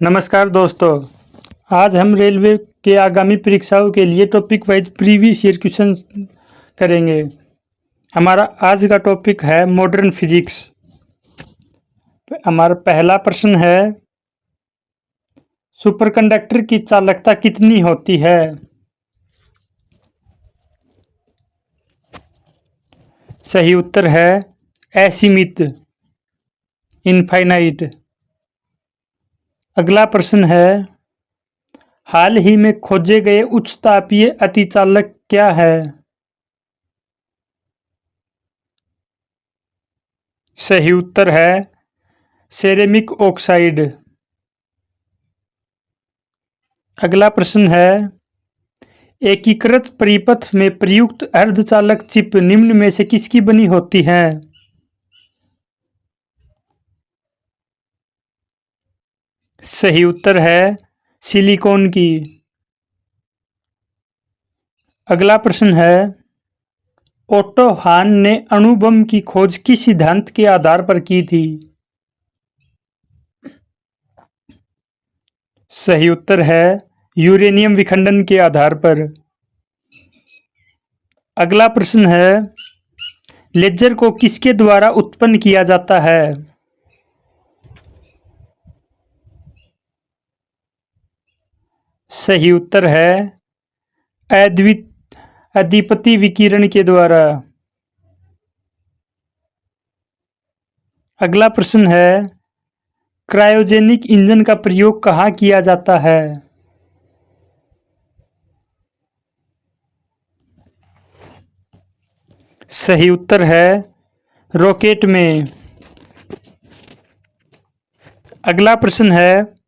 नमस्कार दोस्तों। आज हम रेलवे के आगामी परीक्षाओं के लिए topic wise previous year question करेंगे। हमारा आज का टॉपिक है मॉडर्न फिजिक्स। हमारा पहला प्रश्न है, सुपरकंडक्टर की चालकता कितनी होती है? सही उत्तर है असीमित, इनफाइनाइट। अगला प्रश्न है, हाल ही में खोजे गए उच्च तापीय अतिचालक क्या है? सही उत्तर है सेरेमिक ऑक्साइड। अगला प्रश्न है, एकीकृत परिपथ में प्रयुक्त अर्धचालक चिप निम्न में से किसकी बनी होती है? सही उत्तर है सिलिकॉन की। अगला प्रश्न है, ओटो हान ने अणु बम की खोज किस सिद्धांत के आधार पर की थी? सही उत्तर है यूरेनियम विखंडन के आधार पर। अगला प्रश्न है, लेजर को किसके द्वारा उत्पन्न किया जाता है? सही उत्तर है अद्वितीय विकिरण के द्वारा। अगला प्रश्न है, क्रायोजेनिक इंजन का प्रयोग कहाँ किया जाता है? सही उत्तर है रॉकेट में। अगला प्रश्न है,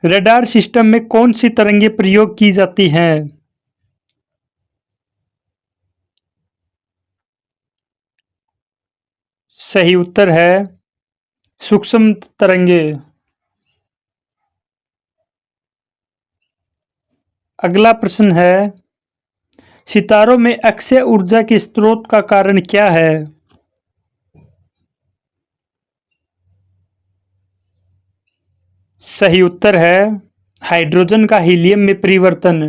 रडार सिस्टम में कौन सी तरंगें प्रयोग की जाती हैं? सही उत्तर है सूक्ष्म तरंगें। अगला प्रश्न है, सितारों में अक्षय ऊर्जा के स्रोत का कारण क्या है? सही उत्तर है हाइड्रोजन का हीलियम में परिवर्तन।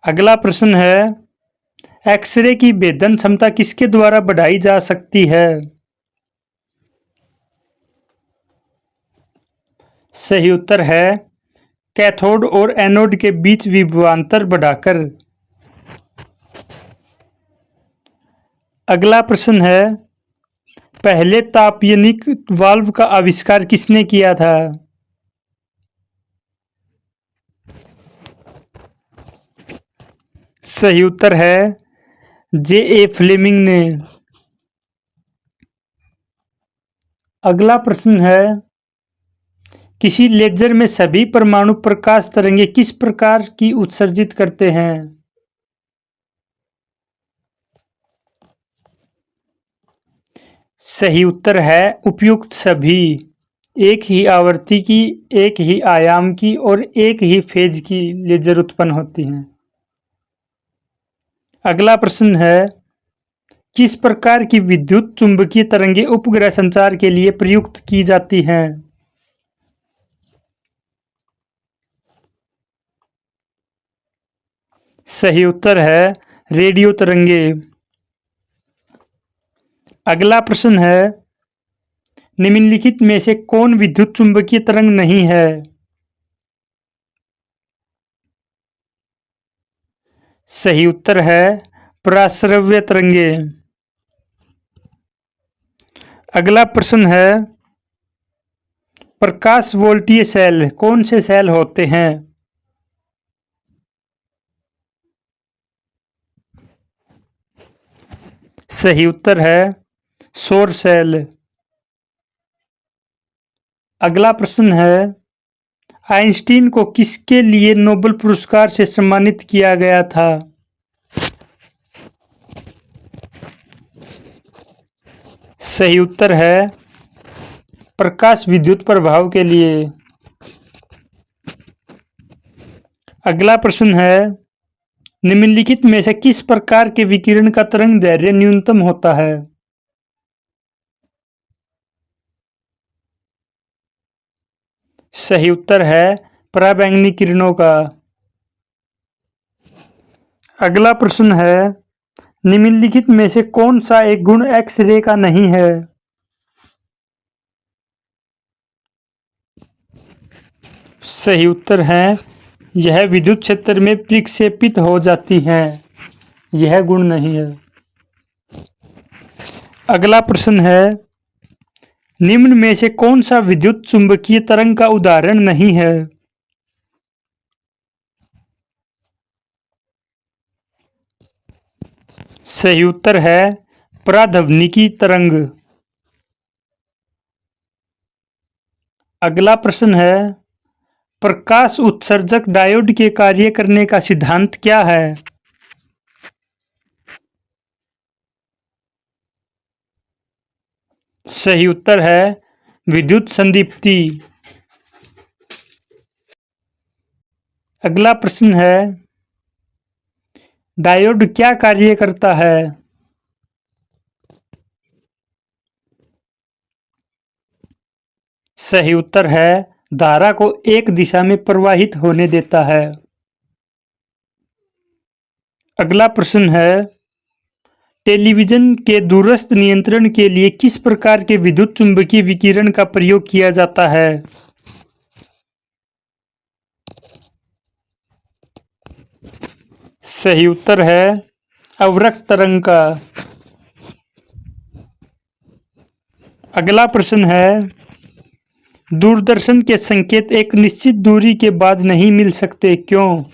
अगला प्रश्न है, एक्सरे की भेदन क्षमता किसके द्वारा बढ़ाई जा सकती है? सही उत्तर है कैथोड और एनोड के बीच विभवांतर बढ़ाकर। अगला प्रश्न है, पहले तापीयनिक वाल्व का आविष्कार किसने किया था? सही उत्तर है जे फ्लेमिंग ने। अगला प्रश्न है, किसी लेजर में सभी परमाणु प्रकाश तरंगें किस प्रकार की उत्सर्जित करते हैं? सही उत्तर है उपयुक्त सभी। एक ही आवृत्ति की, एक ही आयाम की और एक ही फेज की लेजर उत्पन्न होती हैं। अगला प्रश्न है, किस प्रकार की विद्युत चुंबकीय तरंगें उपग्रह संचार के लिए प्रयुक्त की जाती हैं? सही उत्तर है रेडियो तरंगें। अगला प्रश्न है, निम्नलिखित में से कौन विद्युत चुंबकीय तरंग नहीं है? सही उत्तर है पराश्रव्य तरंगें। अगला प्रश्न है, प्रकाश वोल्टीय सेल कौन से सेल होते हैं? सही उत्तर है सौर सेल। अगला प्रश्न है, आइंस्टीन को किसके लिए नोबेल पुरस्कार से सम्मानित किया गया था? सही उत्तर है प्रकाश विद्युत प्रभाव के लिए। अगला प्रश्न है, निम्नलिखित में से किस प्रकार के विकिरण का तरंग दैर्ध्य न्यूनतम होता है? सही उत्तर है पराबैंगनी किरणों का। अगला प्रश्न है, निम्नलिखित में से कौन सा एक गुण एक्स-रे का नहीं है? सही उत्तर है यह विद्युत क्षेत्र में प्रक्षेपित हो जाती हैं। यह गुण नहीं है। अगला प्रश्न है, निम्न में से कौन सा विद्युत चुंबकीय तरंग का उदाहरण नहीं है? सही उत्तर है पराध्वनिकी तरंग। अगला प्रश्न है, प्रकाश उत्सर्जक डायोड के कार्य करने का सिद्धांत क्या है? सही उत्तर है विद्युत संदीप्ति। अगला प्रश्न है, डायोड क्या कार्य करता है? सही उत्तर है धारा को एक दिशा में प्रवाहित होने देता है। अगला प्रश्न है, टेलीविजन के दूरस्थ नियंत्रण के लिए किस प्रकार के विद्युत चुम्बकीय विकिरण का प्रयोग किया जाता है? सही उत्तर है अवरक्त तरंग का। अगला प्रश्न है, दूरदर्शन के संकेत एक निश्चित दूरी के बाद नहीं मिल सकते, क्यों?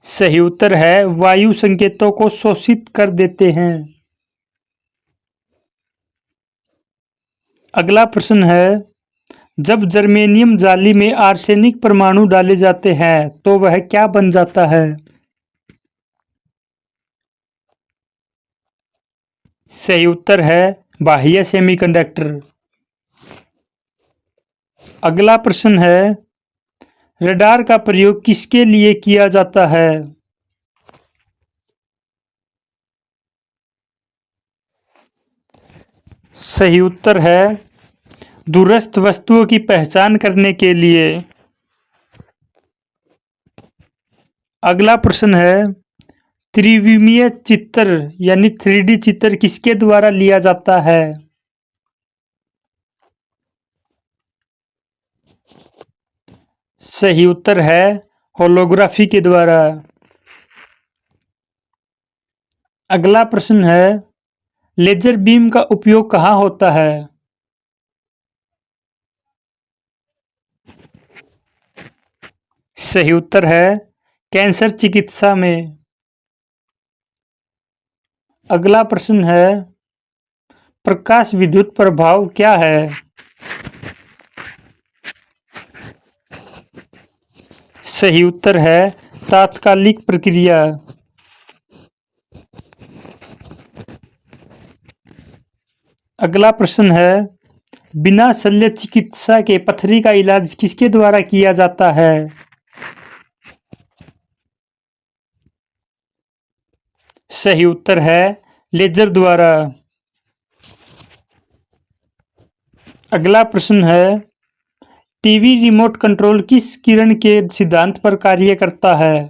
सही उत्तर है वायु संकेतों को शोषित कर देते हैं। अगला प्रश्न है, जब जर्मेनियम जाली में आर्सेनिक परमाणु डाले जाते हैं तो वह क्या बन जाता है? सही उत्तर है बाह्य सेमीकंडक्टर। अगला प्रश्न है, रडार का प्रयोग किसके लिए किया जाता है? सही उत्तर है दूरस्थ वस्तुओं की पहचान करने के लिए। अगला प्रश्न है, त्रिविमीय चित्र यानी 3D चित्र किसके द्वारा लिया जाता है? सही उत्तर है होलोग्राफी के द्वारा। अगला प्रश्न है, लेजर बीम का उपयोग कहाँ होता है? सही उत्तर है कैंसर चिकित्सा में। अगला प्रश्न है, प्रकाश विद्युत प्रभाव क्या है? सही उत्तर है तात्कालिक प्रक्रिया। अगला प्रश्न है, बिना शल्य चिकित्सा के पथरी का इलाज किसके द्वारा किया जाता है? सही उत्तर है लेजर द्वारा। अगला प्रश्न है, टीवी रिमोट कंट्रोल किस किरण के सिद्धांत पर कार्य करता है?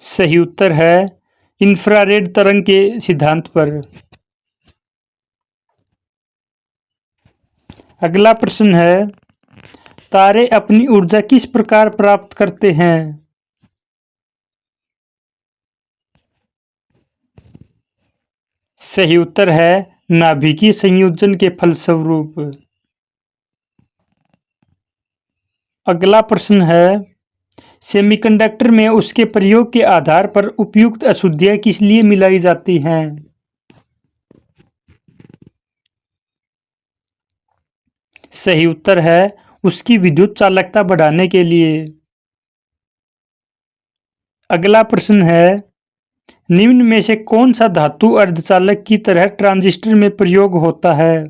सही उत्तर है इंफ्रारेड तरंग के सिद्धांत पर। अगला प्रश्न है, तारे अपनी ऊर्जा किस प्रकार प्राप्त करते हैं? सही उत्तर है नाभिकीय संयोजन के फलस्वरूप। अगला प्रश्न है, सेमीकंडक्टर में उसके प्रयोग के आधार पर उपयुक्त अशुद्धियां किस लिए मिलाई जाती हैं? सही उत्तर है उसकी विद्युत चालकता बढ़ाने के लिए। अगला प्रश्न है, निम्न में से कौन सा धातु अर्धचालक की तरह ट्रांजिस्टर में प्रयोग होता है?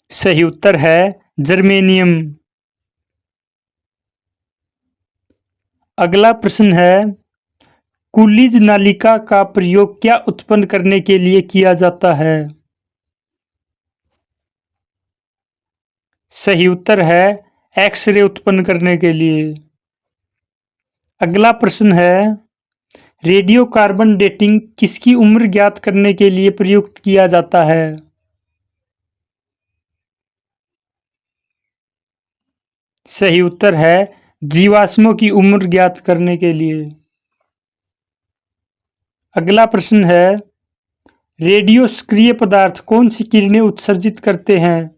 सही उत्तर है जर्मेनियम। अगला प्रश्न है, कूलिज नालिका का प्रयोग क्या उत्पन्न करने के लिए किया जाता है? सही उत्तर है एक्सरे उत्पन्न करने के लिए। अगला प्रश्न है, रेडियो कार्बन डेटिंग किसकी उम्र ज्ञात करने के लिए प्रयुक्त किया जाता है? सही उत्तर है जीवाश्मों की उम्र ज्ञात करने के लिए। अगला प्रश्न है, रेडियो सक्रिय पदार्थ कौन सी किरणें उत्सर्जित करते हैं?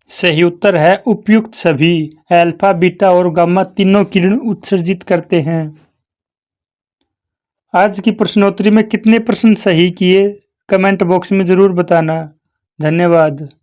सही उत्तर है उपयुक्त सभी, अल्फा, बीटा और गामा तीनों किरण उत्सर्जित करते हैं। आज की प्रश्नोत्तरी में कितने प्रश्न सही किए कमेंट बॉक्स में जरूर बताना। धन्यवाद।